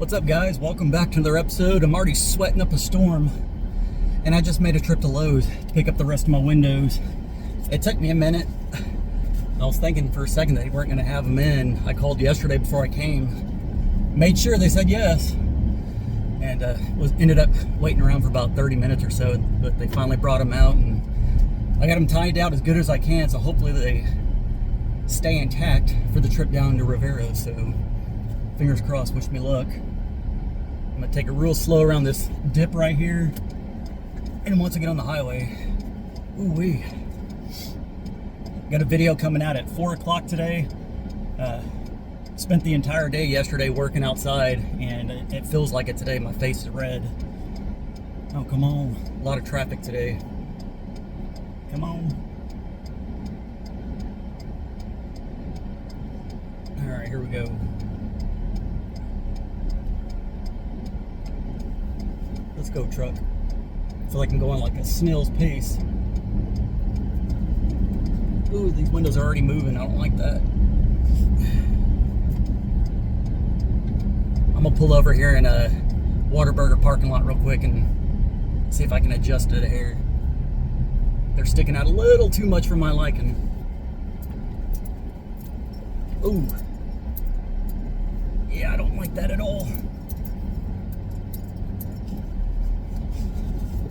What's up, guys? Welcome back to another episode. I'm already sweating up a storm, and I just made a trip to Lowe's to pick up the rest of my windows. It took me a minute. I was thinking for a second that they weren't going to have them in. I called yesterday before I came, made sure they said yes, and ended up waiting around for about 30 minutes or so, but they finally brought them out, and I got them tied out as good as I can, so hopefully they stay intact for the trip down to Rivera. So fingers crossed, wish me luck. I'm gonna take it real slow around this dip right here, and once I get on the highway, ooh-wee. Got a video coming out at 4 o'clock today. Spent the entire day yesterday working outside, and it feels like it today. My face is red. Oh, come on. A lot of traffic today. Come on. All right, here we go. Let's go, truck. I feel like I'm going like a snail's pace. Ooh, these windows are already moving. I don't like that. I'm gonna pull over here in a Whataburger parking lot real quick and see if I can adjust it a hair. They're sticking out a little too much for my liking. Ooh. Yeah, I don't like that at all.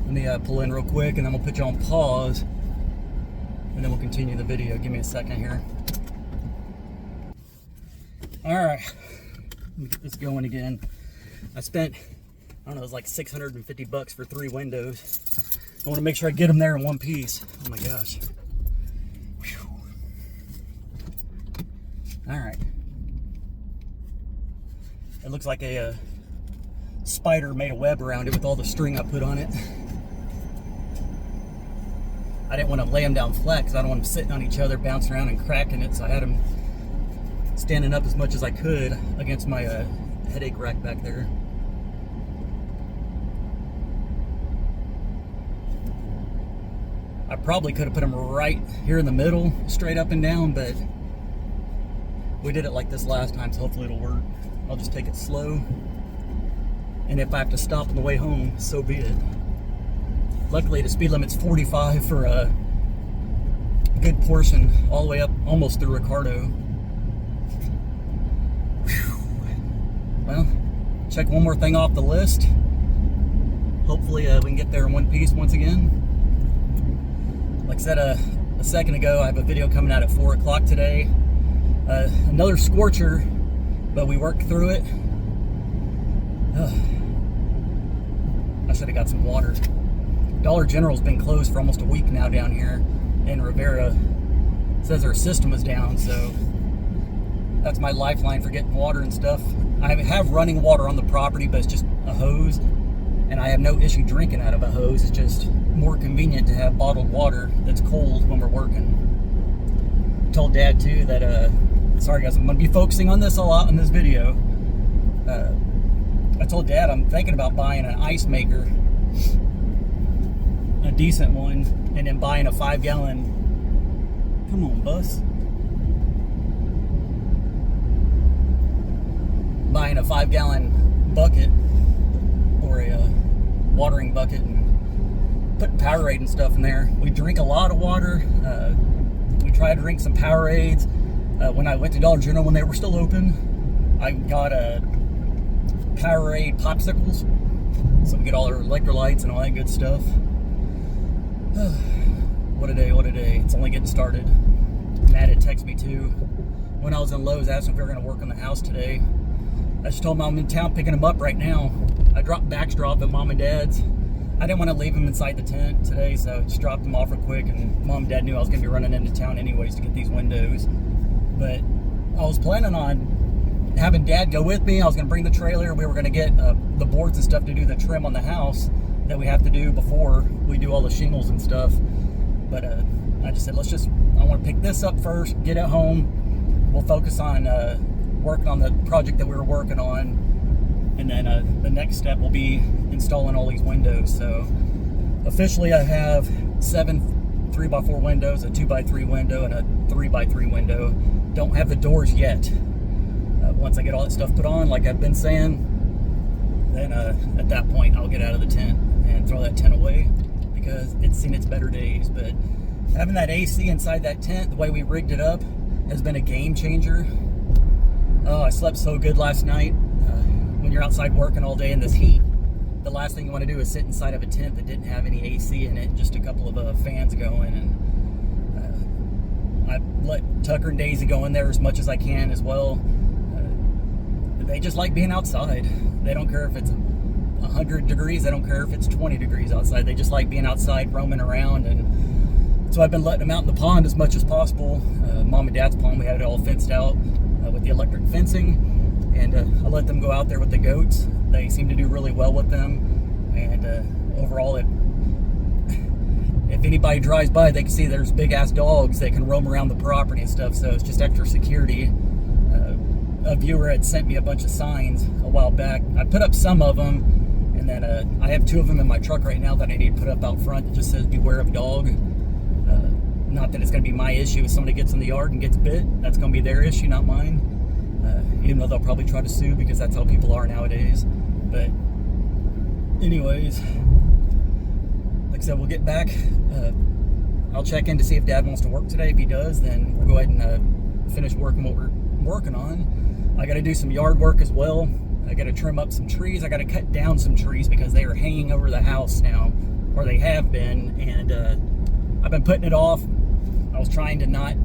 Let me pull in real quick, and then we'll put you on pause, and then we'll continue the video. Give me a second here. All right, let me get this going again. I spent, I don't know, it was like 650 bucks for 3 windows. I want to make sure I get them there in one piece. Oh my gosh. Whew. All right. It looks like a spider made a web around it with all the string I put on it. I didn't want to lay them down flat because I don't want them sitting on each other, bouncing around and cracking it. So I had them standing up as much as I could against my headache rack back there. I probably could have put them right here in the middle, straight up and down, but we did it like this last time, so hopefully it'll work. I'll just take it slow, and if I have to stop on the way home, so be it. Luckily, the speed limit's 45 for a good portion, all the way up almost through Ricardo. Whew. Well, check one more thing off the list. Hopefully we can get there in one piece once again. Like I said a second ago, I have a video coming out at 4 o'clock today. Another scorcher, but we worked through it. I should have got some water. Dollar General's been closed for almost a week now down here in Rivera. It says our system is down, so that's my lifeline for getting water and stuff. I have running water on the property, but it's just a hose, and I have no issue drinking out of a hose. It's just more convenient to have bottled water that's cold when we're working. I told Dad too that, sorry guys, I'm going to be focusing on this a lot in this video. I told Dad I'm thinking about buying an ice maker, a decent one, and then buying a 5-gallon, come on bus, buying a 5-gallon bucket or a watering bucket and putting Powerade and stuff in there. We drink a lot of water. We try to drink some Powerades. When I went to Dollar General when they were still open, I got a Powerade popsicles, so we get all our electrolytes and all that good stuff. What a day, what a day. It's only getting started. Matt had texted me too when I was in Lowe's, asking if we were going to work on the house today. I just told him I'm in town picking him up right now. I dropped Baxter off at Mom and Dad's. I didn't want to leave him inside the tent today, so I just dropped him off real quick, and Mom and Dad knew I was going to be running into town anyways to get these windows. But I was planning on having Dad go with me. I was going to bring the trailer. We were going to get the boards and stuff to do the trim on the house that we have to do before we do all the shingles and stuff. But I just said, I want to pick this up first, get it home. We'll focus on working on the project that we were working on. And then the next step will be installing all these windows. So officially I have 7 3x4 windows, a 2x3 window, and a 3x3 window. Don't have the doors yet. Once I get all that stuff put on, like I've been saying, then at that point I'll get out of the tent and throw that tent away because it's seen its better days. But having that AC inside that tent, the way we rigged it up, has been a game changer. Oh, I slept so good last night. When you're outside working all day in this heat, the last thing you want to do is sit inside of a tent that didn't have any AC in it, just a couple of fans going. And I let Tucker and Daisy go in there as much as I can as well. They just like being outside. They don't care if it's 100 degrees. They don't care if it's 20 degrees outside. They just like being outside, roaming around. And so I've been letting them out in the pond as much as possible. Mom and Dad's pond, we had it all fenced out with the electric fencing. And I let them go out there with the goats. They seem to do really well with them. And overall, if anybody drives by, they can see there's big ass dogs that can roam around the property and stuff. So it's just extra security. A viewer had sent me a bunch of signs a while back. I put up some of them, and then I have 2 of them in my truck right now that I need to put up out front. It just says beware of dog. Not that it's going to be my issue if somebody gets in the yard and gets bit. That's going to be their issue, not mine. Even though they'll probably try to sue because that's how people are nowadays. But anyways, like I said, we'll get back. I'll check in to see if Dad wants to work today. If he does, then we'll go ahead and finish working what we're working on. I got to do some yard work as well. I got to trim up some trees. I got to cut down some trees because they are hanging over the house now, or they have been, and I've been putting it off. I was trying to not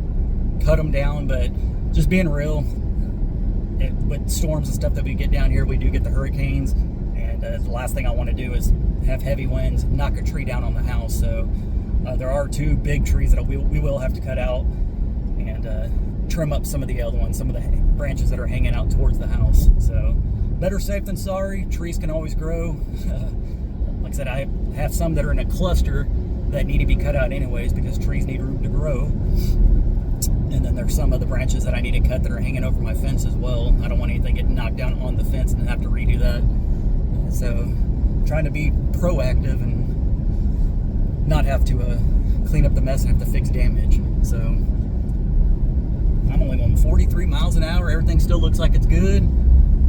cut them down, but just being real, with storms and stuff that we get down here, we do get the hurricanes, and the last thing I want to do is have heavy winds, knock a tree down on the house. So there are 2 big trees that we will have to cut out and trim up some of the other ones, some of the branches that are hanging out towards the house. So better safe than sorry. Trees can always grow. Like I said, I have some that are in a cluster that need to be cut out anyways because trees need room to grow. And then there's some of the branches that I need to cut that are hanging over my fence as well. I don't want anything getting knocked down on the fence and then have to redo that. So trying to be proactive and not have to clean up the mess and have to fix damage. So I'm only going 43 miles an hour. Everything still looks like it's good.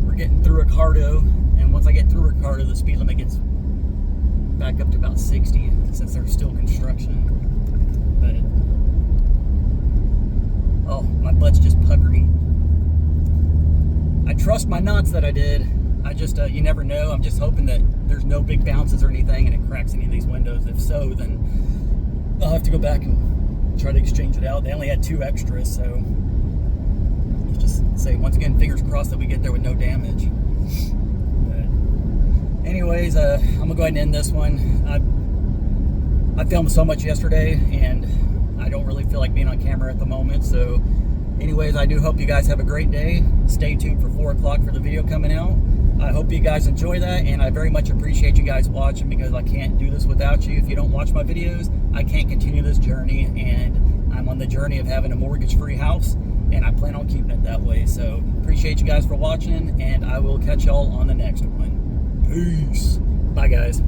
We're getting through Ricardo, and once I get through Ricardo, the speed limit gets back up to about 60 since there's still construction. But oh, my butt's just puckering. I trust my knots that I did. I just, you never know. I'm just hoping that there's no big bounces or anything and it cracks any of these windows. If so, then I'll have to go back and try to exchange it out. They only had 2 extras, so let's just say, once again, fingers crossed that we get there with no damage. But anyways, I'm gonna go ahead and end this one. I filmed so much yesterday, and I don't really feel like being on camera at the moment. So anyways, I do hope you guys have a great day. Stay tuned for 4 o'clock for the video coming out. I hope you guys enjoy that, and I very much appreciate you guys watching because I can't do this without you. If you don't watch my videos, I can't continue this journey, and I'm on the journey of having a mortgage-free house, and I plan on keeping it that way. So appreciate you guys for watching, and I will catch y'all on the next one. Peace. Bye, guys.